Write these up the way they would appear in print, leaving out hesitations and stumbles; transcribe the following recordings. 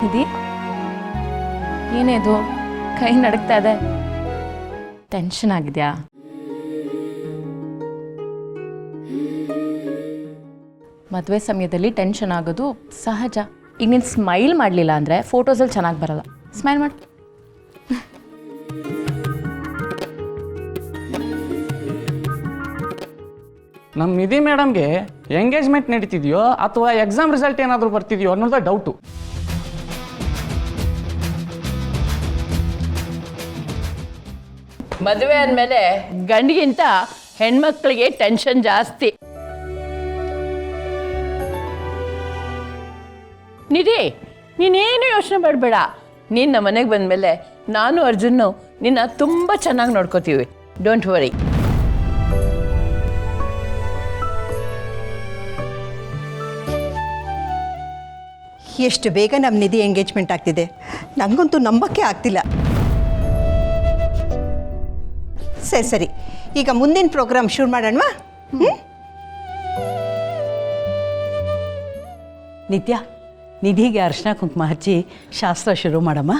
ನಿಧಿ, ಏನೇದು ಕೈ ನಡುಗ್ತಾ ಇದೆ? ಟೆನ್ಷನ್ ಆಗಿದೆಯಾ? ಮದುವೆ ಸಮಯದಲ್ಲಿ ಟೆನ್ಷನ್ ಆಗೋದು ಸಹಜ. ಈಗ ನೀನು ಸ್ಮೈಲ್ ಮಾಡಲಿಲ್ಲ ಅಂದರೆ ಫೋಟೋಸಲ್ಲಿ ಚೆನ್ನಾಗಿ ಬರಲ್ಲ. ಸ್ಮೈಲ್ ಮಾಡಿ. ನಮ್ಮ ನಿಧಿ ಮೇಡಮ್ಗೆ ಎಂಗೇಜ್ಮೆಂಟ್ ನಡೀತಿದೆಯೋ ಅಥವಾ ಎಕ್ಸಾಮ್ ರಿಸಲ್ಟ್ ಏನಾದರೂ ಬರ್ತಿದೆಯೋ ಅನ್ನೋದು ಡೌಟು. ಮದುವೆ ಅಂದಮೇಲೆ ಗಂಡಿಗಿಂತ ಹೆಣ್ಮಕ್ಳಿಗೆ ಟೆನ್ಷನ್ ಜಾಸ್ತಿ. ನಿಧಿ, ನೀನೇನು ಯೋಚನೆ ಮಾಡಬೇಡ. ನೀನು ನಮ್ಮ ಮನೆಗೆ ಬಂದಮೇಲೆ ನಾನು ಅರ್ಜುನ್ನು ನಿನ್ನ ತುಂಬ ಚೆನ್ನಾಗಿ ನೋಡ್ಕೋತೀವಿ. Don't worry. ಎಷ್ಟು ಬೇಗ ನಮ್ಮ ನಿಧಿ ಎಂಗೇಜ್ಮೆಂಟ್ ಆಗ್ತಿದೆ, ನನಗಂತೂ ನಂಬಕ್ಕೆ ಆಗ್ತಿಲ್ಲ. ಸರಿ ಸರಿ, ಈಗ ಮುಂದಿನ ಪ್ರೋಗ್ರಾಮ್ ಶುರು ಮಾಡೋಣವಾ? ನಿತ್ಯ, ನಿಧಿಗೆ ಅರ್ಶಿನ ಕುಂಕುಮ ಹಚ್ಚಿ ಶಾಸ್ತ್ರ ಶುರು ಮಾಡಮ್ಮ.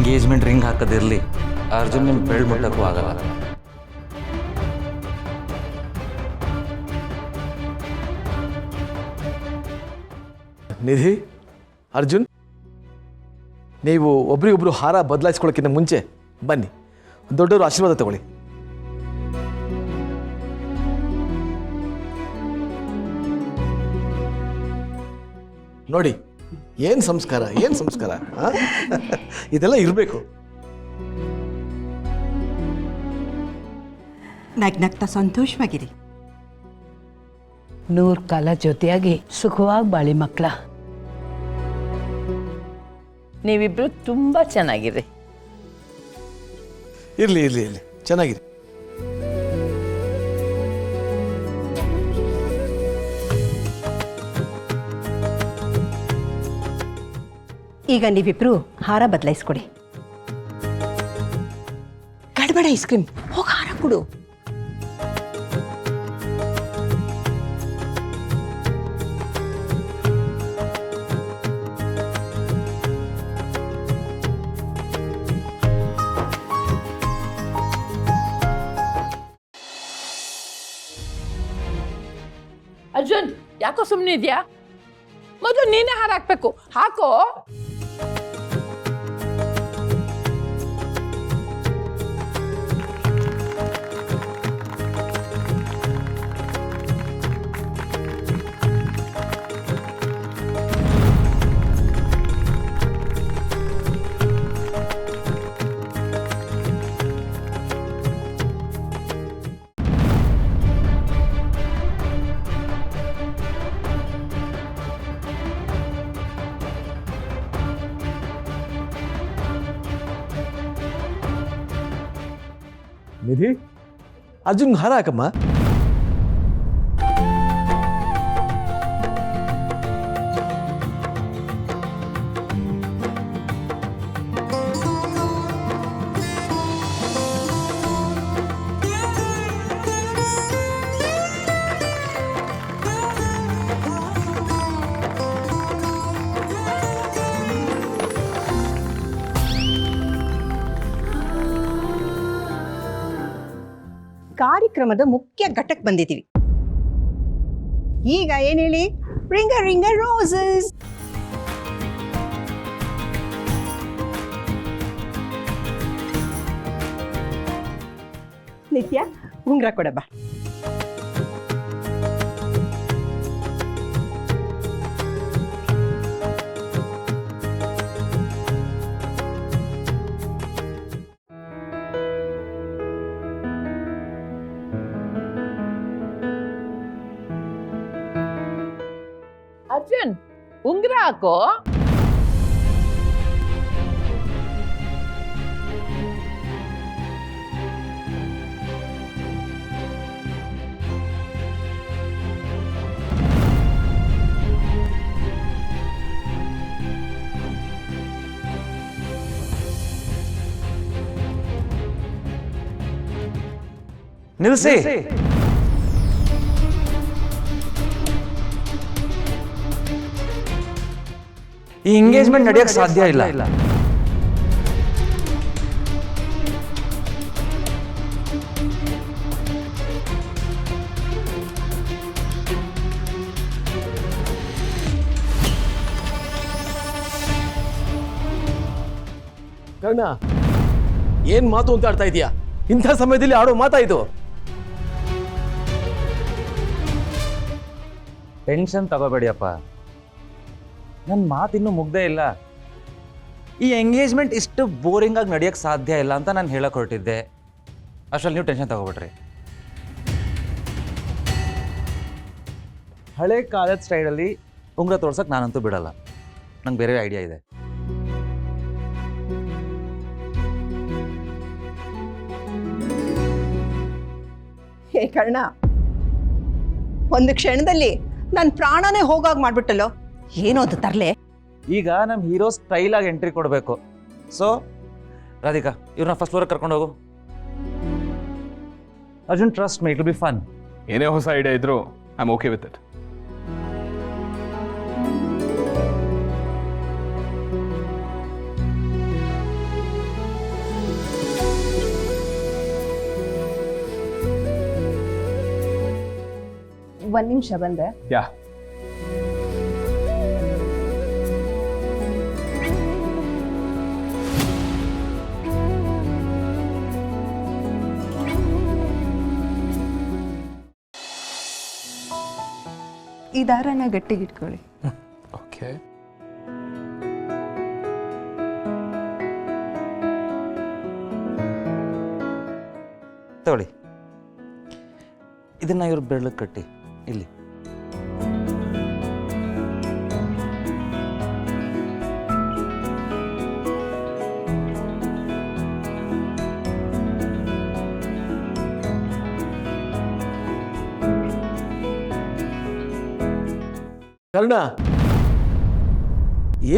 ಎಂಗೇಜ್ಮೆಂಟ್ ರಿಂಗ್ ಹಾಕೋದಿರಲಿ, ಅರ್ಜುನ್ ನಿಮ್ಮ ಬೆಳ್ಳು ಮುಟ್ಟಕ್ಕೂ ಆಗಲ್ಲ. ನಿಧಿ, ಅರ್ಜುನ್, ನೀವು ಒಬ್ರಿಗೊಬ್ರು ಹಾರ ಬದಲಾಯಿಸ್ಕೊಳ್ಳೋಕ್ಕಿಂತ ಮುಂಚೆ ಬನ್ನಿ, ದೊಡ್ಡವರು ಆಶೀರ್ವಾದ ತಗೊಳ್ಳಿ. ನೋಡಿ, ಏನು ಸಂಸ್ಕಾರ, ಏನು ಸಂಸ್ಕಾರ! ಇದೆಲ್ಲ ಇರಬೇಕು. ನಗ್ನಗ್ತಾ ಸಂತೋಷವಾಗಿರಿ. 100 ಕಾಲ ಜೊತೆಯಾಗಿ ಸುಖವಾಗಿ ಬಾಳಿ ಮಕ್ಕಳ. ನೀವಿಬ್ಬರು ತುಂಬ ಚೆನ್ನಾಗಿರಿ. ಇರಲಿ ಇರಲಿ ಇರಲಿ, ಚೆನ್ನಾಗಿರಿ. ಈಗ ನೀವಿಬ್ರು ಹಾರ ಬದಲಾಯಿಸ್ಕೊಡಿ. ಗಡ್ಬಡ ಐಸ್ ಕ್ರೀಮ್, ಹೋಗಿ ಹಾರ ಕೊಡು. ಅರ್ಜುನ್, ಯಾಕೋ ಸುಮ್ಮನೆ ಇದೆಯಾ? ಮೊದಲು ನೀನೇ ಹಾರ ಹಾಕ್ಬೇಕು. ಹಾಕೋ. ನಿಧಿ, ಅರ್ಜುನ್ ಹಾರ ಹಾಕಮ್ಮ. ಕಾರ್ಯಕ್ರಮದ ಮುಖ್ಯ ಘಟ್ಟಕ್ಕೆ ಬಂದಿದ್ದೀವಿ. ಈಗ ಏನ್ ಹೇಳಿ? Ring a ring a roses. ನಿತ್ಯ, ಉಂಗ್ರ ಕೊಡಬ್ಬ. ಅರ್ಜುನ್ ಉಂಗ್ರ ಹಾಕೋ. ನಿಲ್ಸಿ. ಈ ಎಂಗೇಜ್ಮೆಂಟ್ ನಡೆಯಕ್ಕೆ ಸಾಧ್ಯ ಇಲ್ಲ. ಕರ್ಣ ಏನ್ ಮಾತು ಅಂತ ಆಡ್ತಾ ಇದೀಯಾ? ಇಂಥ ಸಮಯದಲ್ಲಿ ಆಡೋ ಮಾತಾಯ್ತು. ಟೆನ್ಷನ್ ತಗೋಬೇಡಿಯಪ್ಪ, ನನ್ನ ಮಾತಿನ್ನೂ ಮುಗ್ದೇ ಇಲ್ಲ. ಈ ಎಂಗೇಜ್ಮೆಂಟ್ ಇಷ್ಟು ಬೋರಿಂಗ್ ಆಗಿ ನಡೆಯಕ್ಕೆ ಸಾಧ್ಯ ಇಲ್ಲ ಅಂತ ನಾನು ಹೇಳಕ್ ಹೊರಟಿದ್ದೆ. ಅಷ್ಟರಲ್ಲಿ ನೀವು ಟೆನ್ಷನ್ ತಗೋಬಿಟ್ರಿ. ಹಳೆ ಕಾಲದ ಸ್ಟೈಲಲ್ಲಿ ಉಂಗ್ರ ತೋರ್ಸಕ್ಕೆ ನಾನಂತೂ ಬಿಡಲ್ಲ. ನಂಗೆ ಬೇರೆ ಐಡಿಯಾ ಇದೆ. ಹೇ ಕರ್ಣ, ಒಂದು ಕ್ಷಣದಲ್ಲಿ ನನ್ನ ಪ್ರಾಣನೇ ಹೋಗಾಗ ಮಾಡ್ಬಿಟ್ಟಲ್ಲೋ. ಏನೋ ಅದು ತರಲೆ. ಈಗ ನಮ್ಮ ಹೀರೋ ಸ್ಟೈಲಾಗಿ ಎಂಟ್ರಿ ಕೊಡಬೇಕು. ಸೊ ರಾಧಿಕಾ, ಇವ್ರನ್ನ ಫಸ್ಟ್ ಫ್ಲೋರಿಗೆ ಕರ್ಕೊಂಡು ಹೋಗು. Arjun, trust me, it will be fun. ಏನೇ ಹೊಸ ಐಡಿಯಾ ಇದ್ರು I am okay with it. ಒಂದು ನಿಮಿಷ ಬಂದೆ. ಯಾ, ಈ ದಾರನ ಗಟ್ಟಿಗಿಟ್ಕೊಳ್ಳಿ. ಓಕೆ. ತಗೊಳ್ಳಿ, ಇದನ್ನ ಇವ್ರ ಬೆರಳಿಗೆ ಕಟ್ಟಿ ಇಲ್ಲಿ. ಕರ್ಣ,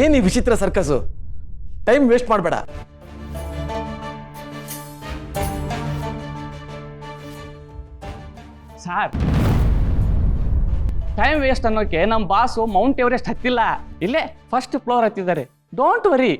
ಏನ್ ಈ ವಿಚಿತ್ರ ಸರ್ಕಸು? ಟೈಮ್ ವೇಸ್ಟ್ ಮಾಡಬೇಡ. ಸಾರ್, ಟೈಮ್ ವೇಸ್ಟ್ ಅನ್ನೋಕೆ ನಮ್ಮ ಬಾಸು ಮೌಂಟ್ ಎವರೆಸ್ಟ್ ಹತ್ತಿಲ್ಲ, ಇಲ್ಲೇ ಫಸ್ಟ್ ಫ್ಲೋರ್ ಹತ್ತಿದ್ದಾರೆ. Don't worry.